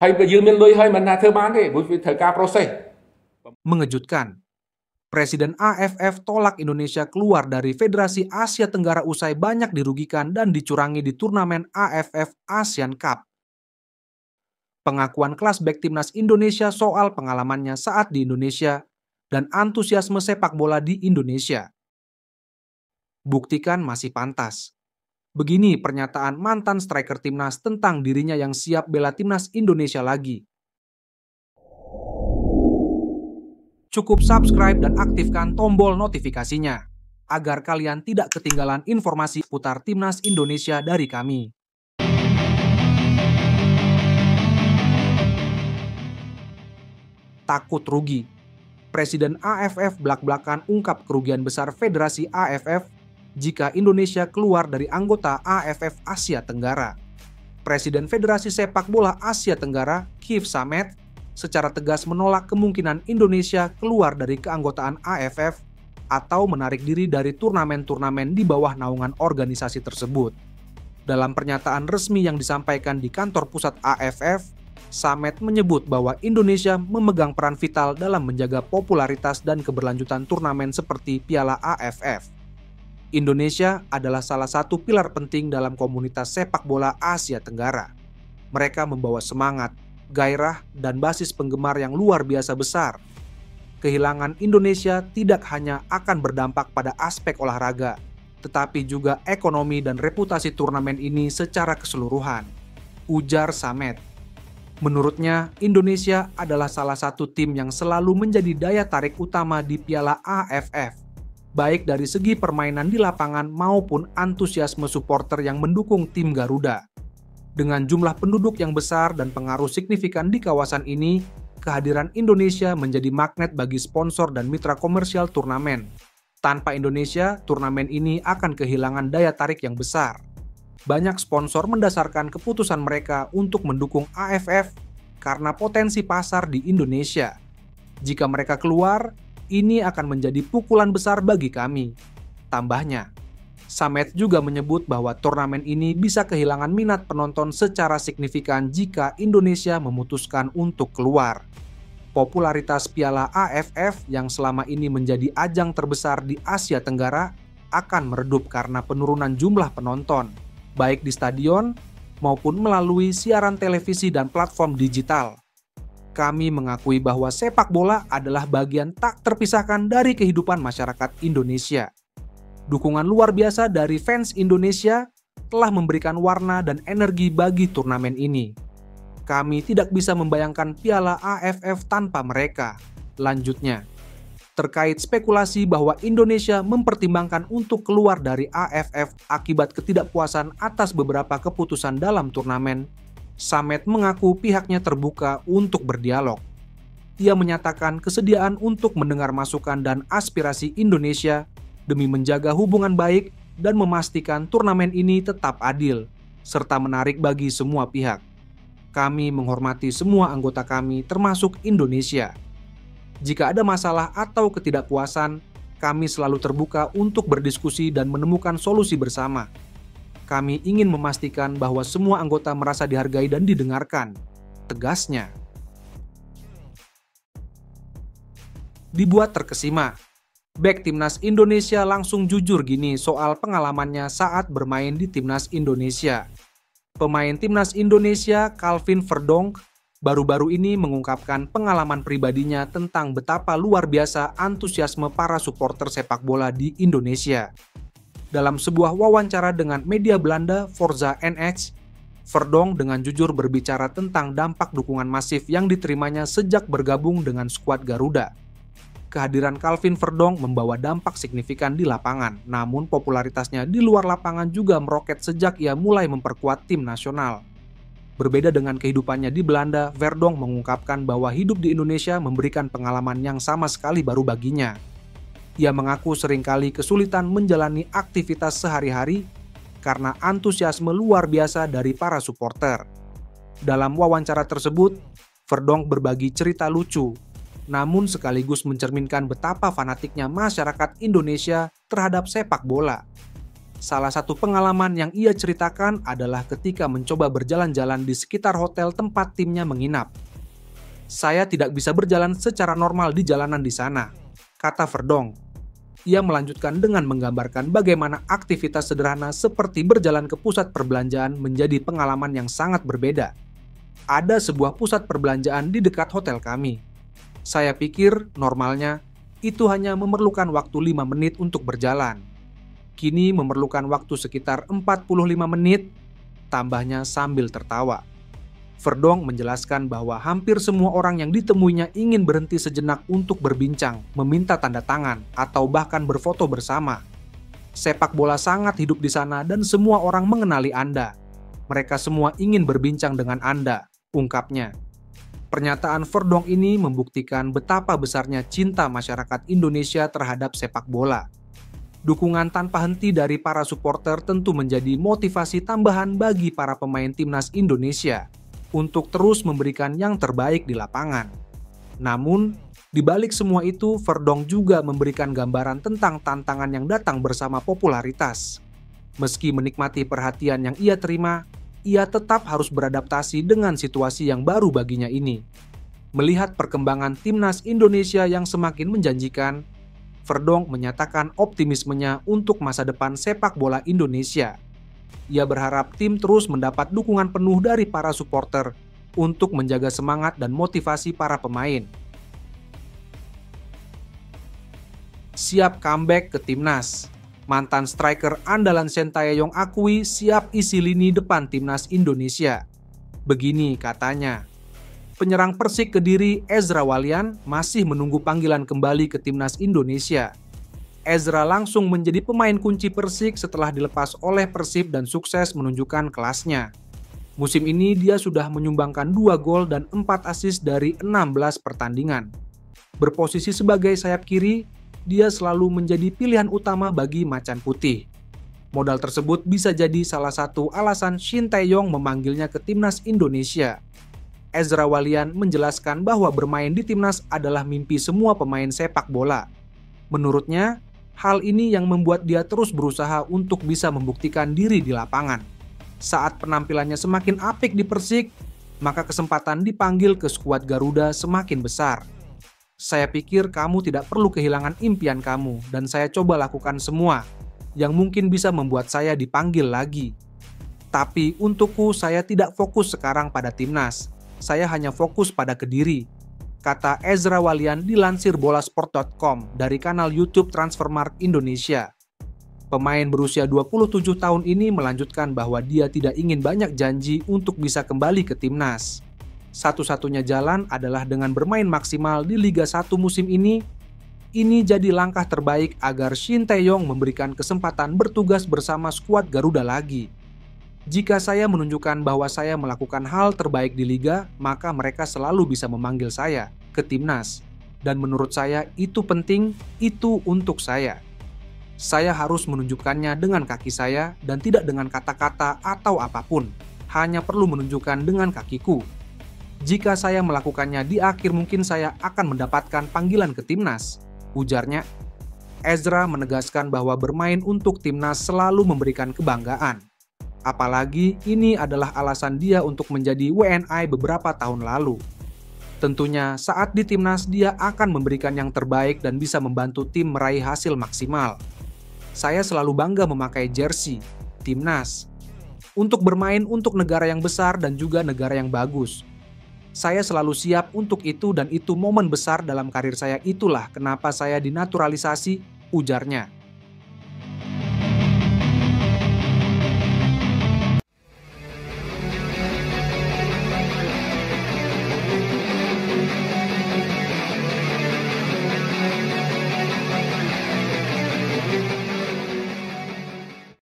ហើយបើយើងមានលុយហើយមិនណាធ្វើបានទេព្រោះវាត្រូវការ process. Mengejutkan, Presiden AFF tolak Indonesia keluar dari Federasi Asia Tenggara usai banyak dirugikan dan dicurangi di turnamen AFF ASEAN Cup. Pengakuan kelas back timnas Indonesia soal pengalamannya saat di Indonesia dan antusiasme sepak bola di Indonesia. Buktikan masih pantas. Begini pernyataan mantan striker timnas tentang dirinya yang siap bela timnas Indonesia lagi. Cukup subscribe dan aktifkan tombol notifikasinya agar kalian tidak ketinggalan informasi putar timnas Indonesia dari kami. Takut rugi. Presiden AFF blak-blakan ungkap kerugian besar Federasi AFF jika Indonesia keluar dari anggota AFF Asia Tenggara. Presiden Federasi Sepak Bola Asia Tenggara, Keith Samet, secara tegas menolak kemungkinan Indonesia keluar dari keanggotaan AFF atau menarik diri dari turnamen-turnamen di bawah naungan organisasi tersebut. Dalam pernyataan resmi yang disampaikan di kantor pusat AFF, Samet menyebut bahwa Indonesia memegang peran vital dalam menjaga popularitas dan keberlanjutan turnamen seperti Piala AFF. Indonesia adalah salah satu pilar penting dalam komunitas sepak bola Asia Tenggara. Mereka membawa semangat, gairah, dan basis penggemar yang luar biasa besar. Kehilangan Indonesia tidak hanya akan berdampak pada aspek olahraga, tetapi juga ekonomi dan reputasi turnamen ini secara keseluruhan, ujar Samet. Menurutnya, Indonesia adalah salah satu tim yang selalu menjadi daya tarik utama di Piala AFF, baik dari segi permainan di lapangan maupun antusiasme supporter yang mendukung tim Garuda. Dengan jumlah penduduk yang besar dan pengaruh signifikan di kawasan ini, kehadiran Indonesia menjadi magnet bagi sponsor dan mitra komersial turnamen. Tanpa Indonesia, turnamen ini akan kehilangan daya tarik yang besar. Banyak sponsor mendasarkan keputusan mereka untuk mendukung AFF karena potensi pasar di Indonesia. Jika mereka keluar, ini akan menjadi pukulan besar bagi kami. Tambahnya, Samet juga menyebut bahwa turnamen ini bisa kehilangan minat penonton secara signifikan jika Indonesia memutuskan untuk keluar. Popularitas Piala AFF yang selama ini menjadi ajang terbesar di Asia Tenggara akan meredup karena penurunan jumlah penonton, baik di stadion maupun melalui siaran televisi dan platform digital. Kami mengakui bahwa sepak bola adalah bagian tak terpisahkan dari kehidupan masyarakat Indonesia. Dukungan luar biasa dari fans Indonesia telah memberikan warna dan energi bagi turnamen ini. Kami tidak bisa membayangkan Piala AFF tanpa mereka. Lanjutnya, terkait spekulasi bahwa Indonesia mempertimbangkan untuk keluar dari AFF akibat ketidakpuasan atas beberapa keputusan dalam turnamen, Samet mengaku pihaknya terbuka untuk berdialog. Ia menyatakan kesediaan untuk mendengar masukan dan aspirasi Indonesia demi menjaga hubungan baik dan memastikan turnamen ini tetap adil, serta menarik bagi semua pihak. Kami menghormati semua anggota kami termasuk Indonesia. Jika ada masalah atau ketidakpuasan, kami selalu terbuka untuk berdiskusi dan menemukan solusi bersama. Kami ingin memastikan bahwa semua anggota merasa dihargai dan didengarkan, tegasnya. Dibuat terkesima, bek timnas Indonesia langsung jujur gini soal pengalamannya saat bermain di timnas Indonesia. Pemain timnas Indonesia Calvin Verdonk baru-baru ini mengungkapkan pengalaman pribadinya tentang betapa luar biasa antusiasme para supporter sepak bola di Indonesia. Dalam sebuah wawancara dengan media Belanda Forza NX, Verdonk dengan jujur berbicara tentang dampak dukungan masif yang diterimanya sejak bergabung dengan skuad Garuda. Kehadiran Calvin Verdonk membawa dampak signifikan di lapangan, namun popularitasnya di luar lapangan juga meroket sejak ia mulai memperkuat tim nasional. Berbeda dengan kehidupannya di Belanda, Verdonk mengungkapkan bahwa hidup di Indonesia memberikan pengalaman yang sama sekali baru baginya. Ia mengaku seringkali kesulitan menjalani aktivitas sehari-hari karena antusiasme luar biasa dari para supporter. Dalam wawancara tersebut, Verdonk berbagi cerita lucu, namun sekaligus mencerminkan betapa fanatiknya masyarakat Indonesia terhadap sepak bola. Salah satu pengalaman yang ia ceritakan adalah ketika mencoba berjalan-jalan di sekitar hotel tempat timnya menginap. "Saya tidak bisa berjalan secara normal di jalanan di sana," kata Verdonk. Ia melanjutkan dengan menggambarkan bagaimana aktivitas sederhana seperti berjalan ke pusat perbelanjaan menjadi pengalaman yang sangat berbeda. "Ada sebuah pusat perbelanjaan di dekat hotel kami. Saya pikir normalnya itu hanya memerlukan waktu 5 menit untuk berjalan. Kini memerlukan waktu sekitar 45 menit, tambahnya sambil tertawa. Verdonk menjelaskan bahwa hampir semua orang yang ditemuinya ingin berhenti sejenak untuk berbincang, meminta tanda tangan, atau bahkan berfoto bersama. "Sepak bola sangat hidup di sana dan semua orang mengenali Anda. Mereka semua ingin berbincang dengan Anda," ungkapnya. Pernyataan Verdonk ini membuktikan betapa besarnya cinta masyarakat Indonesia terhadap sepak bola. Dukungan tanpa henti dari para supporter tentu menjadi motivasi tambahan bagi para pemain timnas Indonesia untuk terus memberikan yang terbaik di lapangan. Namun, di balik semua itu, Verdonk juga memberikan gambaran tentang tantangan yang datang bersama popularitas. Meski menikmati perhatian yang ia terima, ia tetap harus beradaptasi dengan situasi yang baru baginya ini. Melihat perkembangan timnas Indonesia yang semakin menjanjikan, Verdonk menyatakan optimismenya untuk masa depan sepak bola Indonesia. Ia berharap tim terus mendapat dukungan penuh dari para supporter untuk menjaga semangat dan motivasi para pemain. Siap comeback ke timnas. Mantan striker andalan Sintayong akui siap isi lini depan timnas Indonesia. Begini katanya, "Penyerang Persik Kediri Ezra Walian masih menunggu panggilan kembali ke timnas Indonesia. Ezra langsung menjadi pemain kunci Persik setelah dilepas oleh Persib dan sukses menunjukkan kelasnya. Musim ini dia sudah menyumbangkan 2 gol dan 4 assist dari 16 pertandingan. Berposisi sebagai sayap kiri, dia selalu menjadi pilihan utama bagi Macan Putih. Modal tersebut bisa jadi salah satu alasan Sintayong memanggilnya ke timnas Indonesia." Ezra Walian menjelaskan bahwa bermain di timnas adalah mimpi semua pemain sepak bola. Menurutnya, hal ini yang membuat dia terus berusaha untuk bisa membuktikan diri di lapangan. Saat penampilannya semakin apik di Persik, maka kesempatan dipanggil ke skuad Garuda semakin besar. "Saya pikir kamu tidak perlu kehilangan impian kamu dan saya coba lakukan semua yang mungkin bisa membuat saya dipanggil lagi. Tapi untukku saya tidak fokus sekarang pada timnas. Saya hanya fokus pada Kediri," kata Ezra Walian dilansir bolasport.com dari kanal YouTube Transfermarkt Indonesia. Pemain berusia 27 tahun ini melanjutkan bahwa dia tidak ingin banyak janji untuk bisa kembali ke timnas. Satu-satunya jalan adalah dengan bermain maksimal di Liga 1 musim ini. Ini jadi langkah terbaik agar Sintayong memberikan kesempatan bertugas bersama skuad Garuda lagi. "Jika saya menunjukkan bahwa saya melakukan hal terbaik di Liga, maka mereka selalu bisa memanggil saya ke timnas. Dan menurut saya itu penting, itu untuk saya. Saya harus menunjukkannya dengan kaki saya dan tidak dengan kata-kata atau apapun. Hanya perlu menunjukkan dengan kakiku. Jika saya melakukannya di akhir mungkin saya akan mendapatkan panggilan ke timnas," ujarnya. Ezra menegaskan bahwa bermain untuk timnas selalu memberikan kebanggaan. Apalagi ini adalah alasan dia untuk menjadi WNI beberapa tahun lalu. Tentunya saat di timnas dia akan memberikan yang terbaik dan bisa membantu tim meraih hasil maksimal. "Saya selalu bangga memakai jersey timnas untuk bermain untuk negara yang besar dan juga negara yang bagus. Saya selalu siap untuk itu dan itu momen besar dalam karir saya, itulah kenapa saya dinaturalisasi," ujarnya.